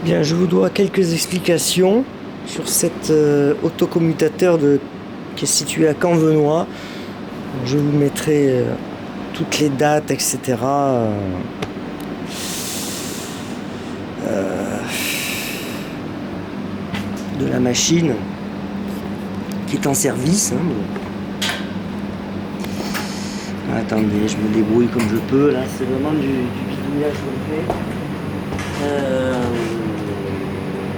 Bien, je vous dois quelques explications sur cet autocommutateur qui est situé à Canvenois. Je vous mettrai toutes les dates, etc. De la machine qui est en service. Attendez, je me débrouille comme je peux. Là, c'est vraiment du bidouillage complet.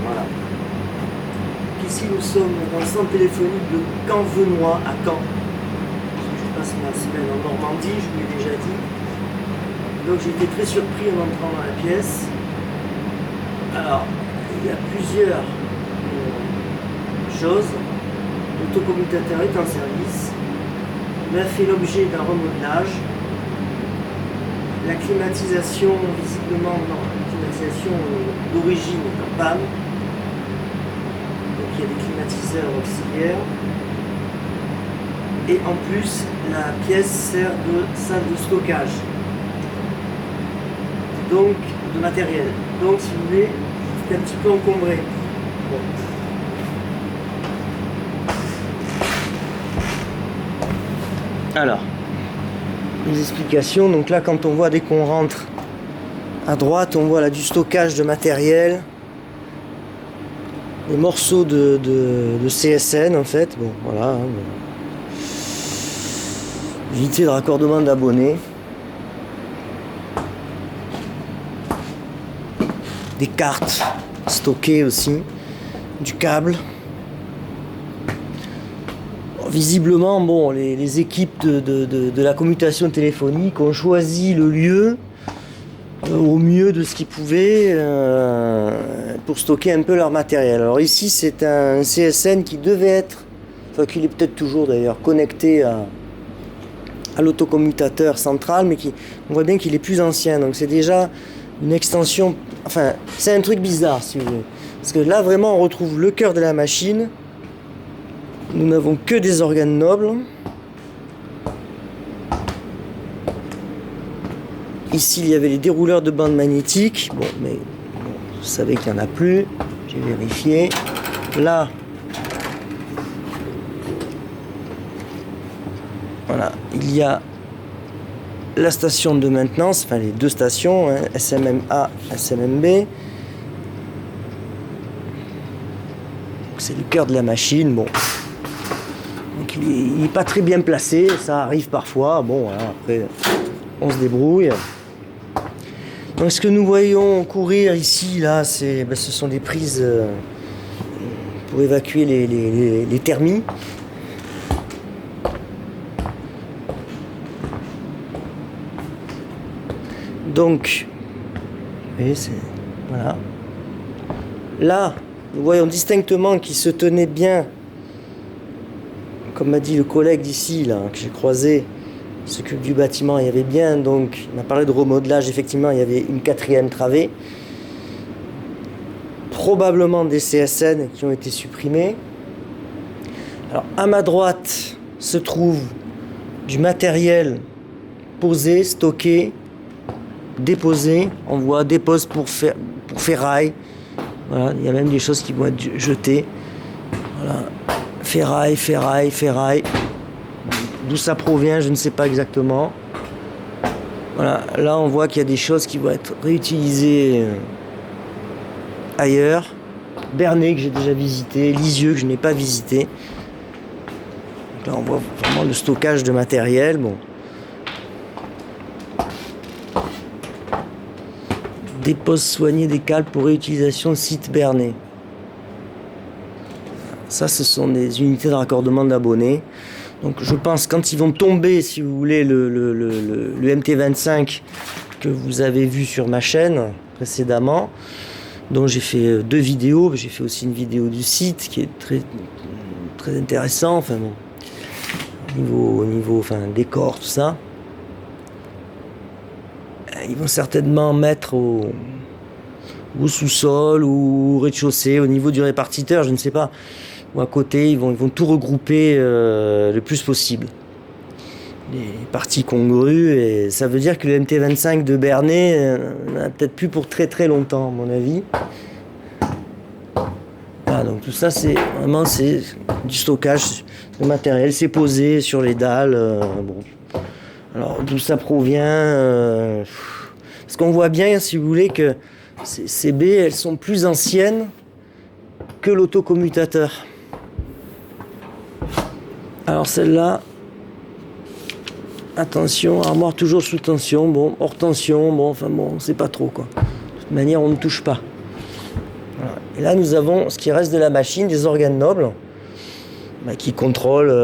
Voilà. Ici, nous sommes dans le centre téléphonique de Canvenois à Caen. Je passe ma semaine en Normandie, je vous l'ai déjà dit. Donc j'ai été très surpris en entrant dans la pièce. Alors, il y a plusieurs choses. L'autocommutateur est en service. Il a fait l'objet d'un remodelage. La climatisation, visiblement, non, la climatisation d'origine est en panne. Donc il y a des climatiseurs auxiliaires. Et en plus, la pièce sert de salle de stockage. Donc, de matériel. Donc, si vous voulez, c'est un petit peu encombré. Bon. Alors, les explications. Donc là, quand on voit, dès qu'on rentre à droite, on voit là du stockage de matériel, des morceaux de CSN en fait. Bon, voilà. Unité de raccordement d'abonnés. Des cartes stockées aussi, du câble. Visiblement, bon, les équipes de la commutation téléphonique ont choisi le lieu au mieux de ce qu'ils pouvaient pour stocker un peu leur matériel. Alors ici, c'est un CSN qui devait être, enfin qu'il est peut-être toujours d'ailleurs, connecté à l'autocommutateur central, mais on voit bien qu'il est plus ancien. Donc c'est déjà une extension, enfin c'est un truc bizarre si vous voulez. Parce que là vraiment on retrouve le cœur de la machine. Nous n'avons que des organes nobles. Ici il y avait les dérouleurs de bande magnétique. Bon, mais bon, vous savez qu'il n'y en a plus. J'ai vérifié. Là, voilà, il y a la station de maintenance, enfin les deux stations, hein, SMMA, SMMB. C'est le cœur de la machine. Bon, donc il n'est pas très bien placé, ça arrive parfois. Bon, voilà, après on se débrouille. Donc ce que nous voyons courir ici, là, ce sont des prises pour évacuer les thermies. Donc, vous voyez, voilà. Là, nous voyons distinctement qu'il se tenait bien, comme m'a dit le collègue d'ici, là, que j'ai croisé, qui s'occupe du bâtiment, il y avait bien, donc, il m'a parlé de remodelage, effectivement, il y avait une quatrième travée, probablement des CSN qui ont été supprimés. Alors, à ma droite se trouve du matériel posé, stocké, déposé. On voit dépose pour ferraille. Voilà, il y a même des choses qui vont être jetées. Voilà. Ferraille. D'où ça provient, je ne sais pas exactement. Voilà, là on voit qu'il y a des choses qui vont être réutilisées ailleurs. Bernay que j'ai déjà visité, Lisieux que je n'ai pas visité. Donc là on voit vraiment le stockage de matériel. Bon. Dépose soigné des câbles pour réutilisation site Bernay. Ça, ce sont des unités de raccordement d'abonnés. Donc je pense quand ils vont tomber, si vous voulez, le MT25 que vous avez vu sur ma chaîne précédemment, dont j'ai fait 2 vidéos, j'ai fait aussi une vidéo du site qui est très, très intéressant, enfin bon, au niveau enfin, décor, tout ça. Ils vont certainement mettre au sous-sol ou au rez-de-chaussée, au niveau du répartiteur, je ne sais pas. Ou à côté, ils vont tout regrouper le plus possible. Les parties congrues, et ça veut dire que le MT25 de Bernay n'a peut-être plus pour très très longtemps, à mon avis. Voilà, donc tout ça c'est vraiment du stockage de matériel, c'est posé sur les dalles. Bon. Alors d'où ça provient parce qu'on voit bien, si vous voulez, que ces baies, elles sont plus anciennes que l'autocommutateur. Alors celle-là, attention, armoire toujours sous tension, bon, hors tension, bon, enfin bon, on sait pas trop quoi. De toute manière, on ne touche pas. Voilà. Et là, nous avons ce qui reste de la machine, des organes nobles, qui contrôlent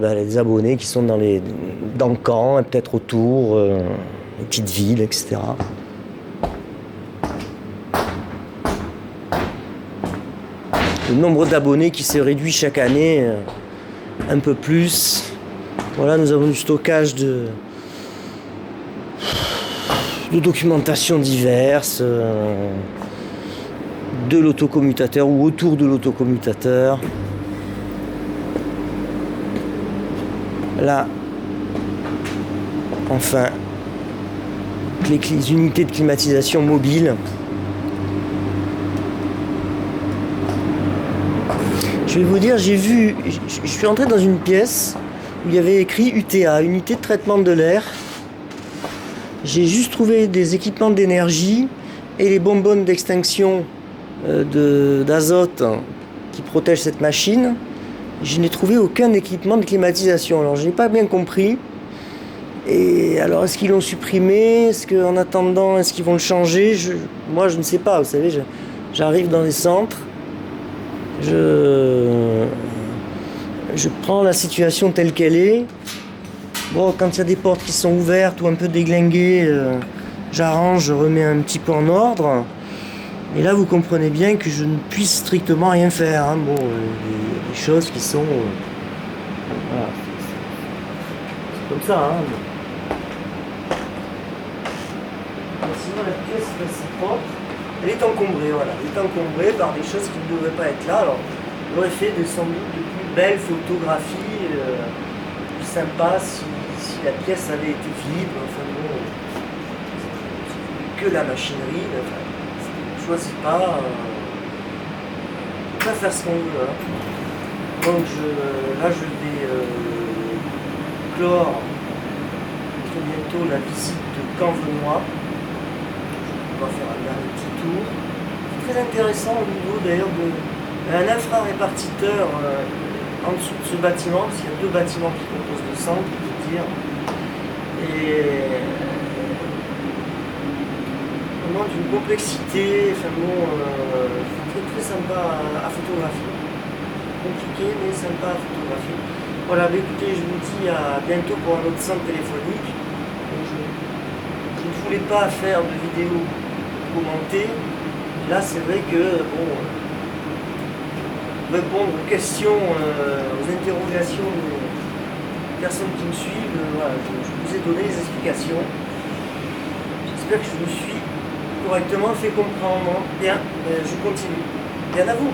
les abonnés qui sont dans le camp, et peut-être autour, les petites villes, etc. Le nombre d'abonnés qui se réduit chaque année un peu plus. Voilà, nous avons du stockage de documentation diverses, de l'autocommutateur ou autour de l'autocommutateur. Là, enfin, les unités de climatisation mobile. Je vais vous dire, je suis entré dans une pièce où il y avait écrit UTA, unité de traitement de l'air. J'ai juste trouvé des équipements d'énergie et les bonbonnes d'extinction d'azote qui protègent cette machine. Je n'ai trouvé aucun équipement de climatisation. Alors je n'ai pas bien compris. Et alors est-ce qu'ils l'ont supprimé? Est-ce qu'en attendant, est-ce qu'ils vont le changer? Moi je ne sais pas, vous savez, j'arrive dans les centres. Je prends la situation telle qu'elle est. Bon, quand il y a des portes qui sont ouvertes ou un peu déglinguées, j'arrange, je remets un petit peu en ordre. Et là, vous comprenez bien que je ne puisse strictement rien faire. Hein. Bon, des choses qui sont... voilà. C'est comme ça. Hein. Sinon, la pièce est assez propre. Elle est encombrée, voilà. Elle est encombrée par des choses qui ne devraient pas être là. Alors, j'aurais fait sans doute de plus belles photographies, plus sympas si la pièce avait été vide. Enfin bon, que la machinerie. Enfin, on ne choisit pas. On peut faire ce qu'on veut. Hein. Donc là, je vais clore très bientôt la visite de Camp-Venoy. On va faire un dernier petit tour. C'est très intéressant au niveau d'ailleurs d'un infrarépartiteur en dessous de ce bâtiment, parce qu'il y a deux bâtiments qui composent le centre, je veux dire. Et vraiment d'une complexité, enfin bon, très, très sympa à photographier. Compliqué mais sympa à photographier. Voilà, mais écoutez, je vous dis à bientôt pour un autre centre téléphonique. Donc, je ne voulais pas faire de vidéo commentée. Là, c'est vrai que bon, répondre aux questions, aux interrogations des personnes qui me suivent, voilà, je vous ai donné les explications. J'espère que je me suis correctement fait comprendre. Bien, je continue. Bien à vous.